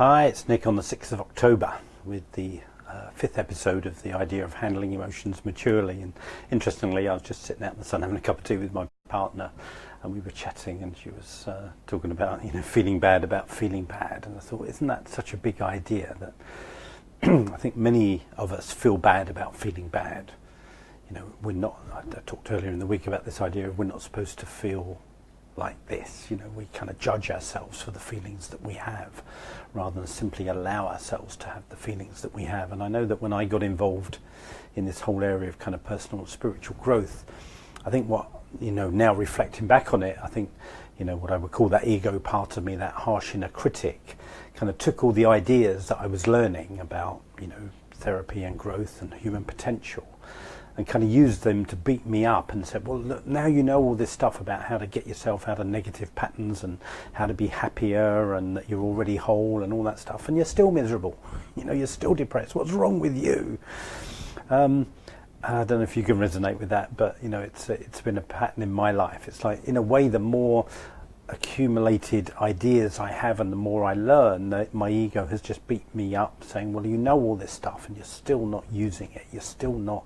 Hi, it's Nick on the 6th of October with the fifth episode of the idea of handling emotions maturely. And interestingly, I was just sitting out in the sun having a cup of tea with my partner, and we were chatting, and she was talking about feeling bad about feeling bad. And I thought, isn't that such a big idea that I think many of us feel bad about feeling bad. We're not. I talked earlier in the week about this idea of we're not supposed to feel like this. We kind of judge ourselves for the feelings that we have rather than simply allow ourselves to have the feelings that we have. And I know that when I got involved in this whole area of kind of personal and spiritual growth, I think now reflecting back on it, I think what I would call that ego part of me, that harsh inner critic, kind of took all the ideas that I was learning about therapy and growth and human potential, and kind of used them to beat me up and said, well, look, now you know all this stuff about how to get yourself out of negative patterns and how to be happier, and that you're already whole and all that stuff, and you're still miserable. You're still depressed. What's wrong with you? I don't know if you can resonate with that, but it's been a pattern in my life. It's like, in a way, the more accumulated ideas I have and the more I learn, that my ego has just beat me up, saying, well, you know all this stuff and you're still not using it. You're still not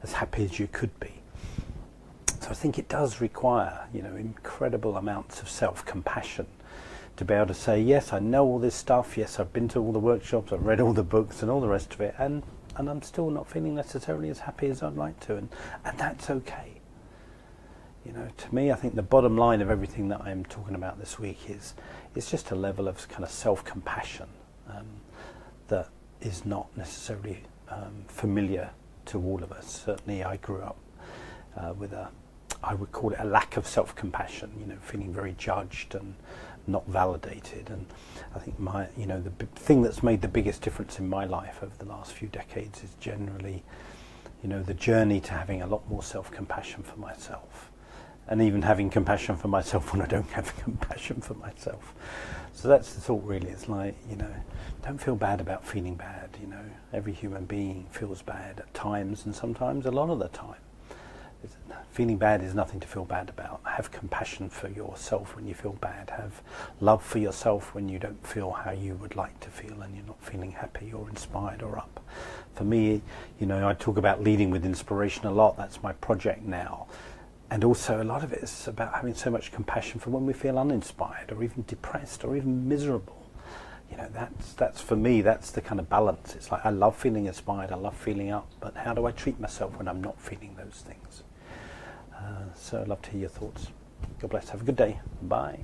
as happy as you could be. So I think it does require incredible amounts of self-compassion to be able to say, yes, I know all this stuff, yes, I've been to all the workshops, I've read all the books and all the rest of it, and I'm still not feeling necessarily as happy as I'd like to, and that's okay. To me, I think the bottom line of everything that I'm talking about this week is just a level of kind of self-compassion that is not necessarily familiar to all of us. Certainly I grew up with I would call it a lack of self-compassion, feeling very judged and not validated. And I think the thing that's made the biggest difference in my life over the last few decades is generally, the journey to having a lot more self-compassion for myself, and even having compassion for myself when I don't have compassion for myself. So that's the thought, really. It's like, don't feel bad about feeling bad. Every human being feels bad at times, and sometimes a lot of the time. Feeling bad is nothing to feel bad about. Have compassion for yourself when you feel bad. Have love for yourself when you don't feel how you would like to feel and you're not feeling happy or inspired or up. For me, I talk about leading with inspiration a lot. That's my project now. And also a lot of it is about having so much compassion for when we feel uninspired or even depressed or even miserable. That's for me, that's the kind of balance. It's like, I love feeling inspired, I love feeling up, but how do I treat myself when I'm not feeling those things? So I'd love to hear your thoughts. God bless. Have a good day. Bye.